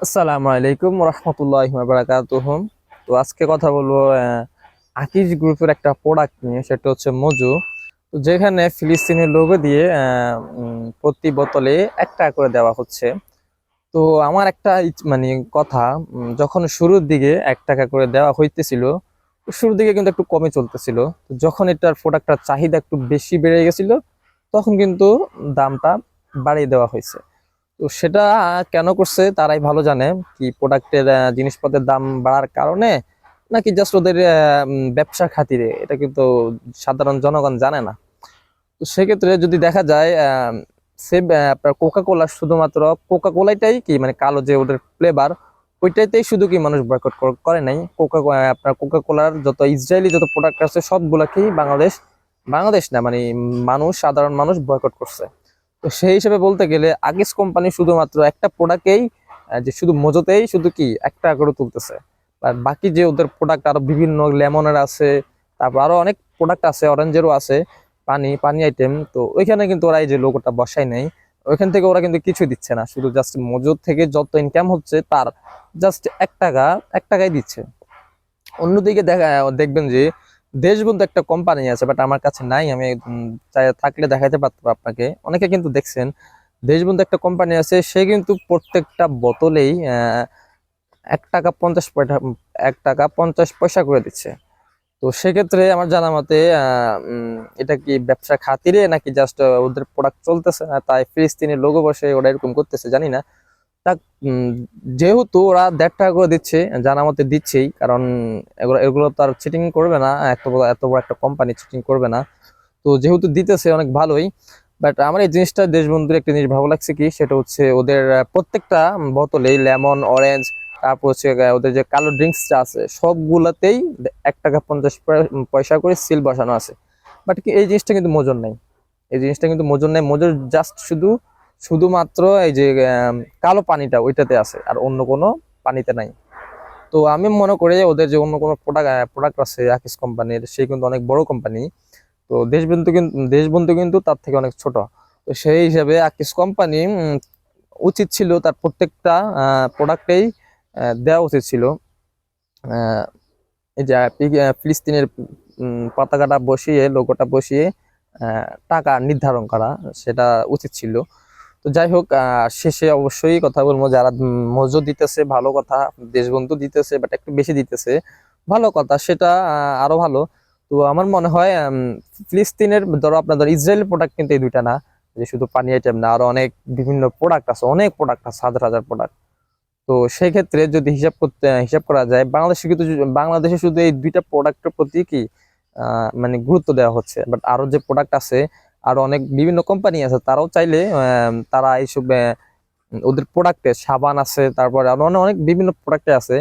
আসসালামু আলাইকুম রহমতুল্লাহি ওয়া বারাকাতুহু। তো আজকে কথা বলবো আকিজ গ্রুপের একটা প্রোডাক্ট নিয়ে, সেটা হচ্ছে মজু। তো যেখানে ফিলিস্তিনের লোগো দিয়ে প্রতি বোতলে 1 টাকা করে দেওয়া হচ্ছে। তো আমার একটা মানে কথা, যখন শুরুর দিকে 1 টাকা করে দেওয়া হইতেছিল, তো শুরুর দিকে কিন্তু একটু কমে চলতেছিল। তো যখন এটার প্রোডাক্টটার চাহিদা একটু বেশি বেড়ে গেছিল, তখন কিন্তু দামটা বাড়িয়ে দেওয়া হয়েছে। তো সেটা কেন করছে তারাই ভালো জানে। কি প্রোডাক্টের জিনিসপত্রের দাম বাড়ার কারণে, নাকি জাস্ট ওদের ব্যবসা খাতিরে, এটা কিন্তু সাধারণ জনগণ জানে না। তো সেক্ষেত্রে যদি দেখা যায় সে আপনার কোকা কোলা, শুধুমাত্র কোকা কোলাটাই কি মানে কালো যে ওদের ফ্লেভার, ওইটাতেই শুধু কি মানুষ বয়কট করে নাই। আপনার কোকা কোলার যত ইসরায়েলি যত প্রোডাক্ট আছে সবগুলাকেই বাংলাদেশ, বাংলাদেশ না মানে মানুষ, সাধারণ মানুষ বয়কট করছে। তো সেই হিসেবে বলতে গেলে আগিস কোম্পানি শুধুমাত্র একটা প্রোডাক্টেই, যে শুধু মজুতেই শুধু কি 1 টাকা করে তুলতেছে। আর বাকি যে ওদের প্রোডাক্ট আরো বিভিন্ন লেমনের আছে, তারপর আরো অনেক প্রোডাক্ট আছে, অরেঞ্জেরও আছে, পানি পানি আইটেম। তো ওইখানে কিন্তু ওরা এই যে লোগোটা বসাই নাই, ওইখান থেকে ওরা কিন্তু কিছু দিচ্ছে না, শুধু জাস্ট মজুদ থেকে যত ইনকাম হচ্ছে তার জাস্ট 1 টাকা, 1 টাকাই দিচ্ছে। অন্যদিকে দেখবেন যে দেশবন্ধু একটা কোম্পানি আছে, বাট আমার কাছে নাই, আমি থাকলে দেখাইতে পারতাম আপনাকে। অনেকে কিন্তু দেখছেন, দেশবন্ধু একটা কোম্পানি আছে, সে কিন্তু প্রত্যেকটা বোতলেই 1 টাকা 50 পয়সা, 1 টাকা 50 পয়সা করে দিচ্ছে। তো সেক্ষেত্রে আমার জানা মতে এটা কি ব্যবসা খাতিরে নাকি জাস্ট ওদের প্রোডাক্ট চলতেছে না, তাই ফিলিস্তিনের লোগো বসে ওরা এরকম করতেছে জানি না। তা উম, যেহেতু ওরা 1.5 টাকা করে দিচ্ছে, জানা মতে দিচ্ছেই, কারণ এগুলো এগুলো তো আর চিটিং করবে না, এত বড় একটা কোম্পানি চিটিং করবে না। তো যেহেতু দিতেছে অনেক ভালোই। বাট আমার এই জিনিসটা, দেশবন্ধুর একটা জিনিস ভালো লাগছে কি, সেটা হচ্ছে ওদের প্রত্যেকটা বোতলেই লেমন, অরেঞ্জ, তারপর হচ্ছে ওদের যে কালো ড্রিঙ্কসটা আছে সবগুলাতেই 1 টাকা 50 পয়সা করে সিল বসানো আছে। বাট কি এই জিনিসটা কিন্তু মজুর নাই, এই জিনিসটা কিন্তু মজুর নাই। মজুর জাস্ট শুধুমাত্র এই যে কালো পানিটা ওইটাতে আছে, আর অন্য কোনো পানিতে নাই। তো আমি মনে করি ওদের যে অন্য কোনো প্রোডাক্ট আছে আকিস কোম্পানির, সেই কিন্তু অনেক বড় কোম্পানি। তো দেশবন্ধু কিন্তু তার থেকে অনেক ছোট। তো সেই হিসাবে আকিস কোম্পানি উচিত ছিল তার প্রত্যেকটা প্রোডাক্টেই দেওয়া উচিত ছিল আহ, এই যে ফিলিস্তিনের পতাকাটা বসিয়ে, লোগোটা বসিয়ে টাকা নির্ধারণ করা, সেটা উচিত ছিল। তো যাই হোক, শেষে অবশ্যই কথা বলবো, যারা মজুদ দিতেছে ভালো কথা, দেশবন্ধু দিতেছে বাট একটু বেশি দিতেছে, ভালো কথা, সেটা আরো ভালো। তো আমার মনে হয় ফিলিস্তিনের, ধরো আপনাদের ইসরায়েলের প্রোডাক্ট কিন্তু এই দুইটা না, যে শুধু পানি আইটেম না, আরো অনেক বিভিন্ন প্রোডাক্ট আছে, অনেক প্রোডাক্ট আছে, হাজার হাজার প্রোডাক্ট। তো সেই ক্ষেত্রে যদি হিসাব করা যায়, বাংলাদেশে শুধু এই দুইটা প্রোডাক্টের প্রতি কি মানে গুরুত্ব দেওয়া হচ্ছে। বাট আরো যে প্রোডাক্ট আছে, আরো অনেক বিভিন্ন কোম্পানি আছে, তারাও চাইলে তারা এইসব ওদের প্রোডাক্টে সাবান আছে, তারপরে আরো অনেক অনেক বিভিন্ন প্রোডাক্টে আছে।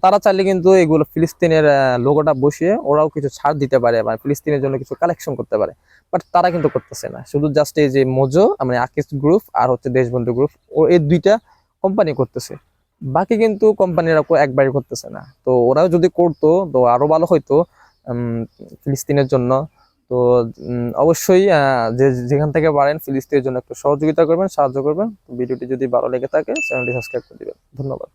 তারা চাইলে কিন্তু এগুলো ফিলিস্তিনের লোগোটা বসিয়ে ওরাও কিছু ছাড় দিতে পারে, বা ফিলিস্তিনের জন্য কিছু কালেকশন করতে পারে। বাট তারা কিন্তু করতেছে না, শুধু জাস্ট এই যে মোজো মানে আকিস গ্রুপ আর হচ্ছে দেশবন্ধু গ্রুপ, ও এই দুইটা কোম্পানি করতেছে। বাকি কিন্তু কোম্পানিরা একবারই করতেছে না। তো ওরাও যদি করতো তো আরো ভালো হইতো ফিলিস্তিনের জন্য। তো অবশ্যই যে যেখান থেকে পারেন ফিলিস্তিনের জন্য একটু সহযোগিতা করবেন, সাহায্য করবেন। ভিডিওটি যদি ভালো লেগে থাকে চ্যানেলটি সাবস্ক্রাইব করে দিবেন। ধন্যবাদ।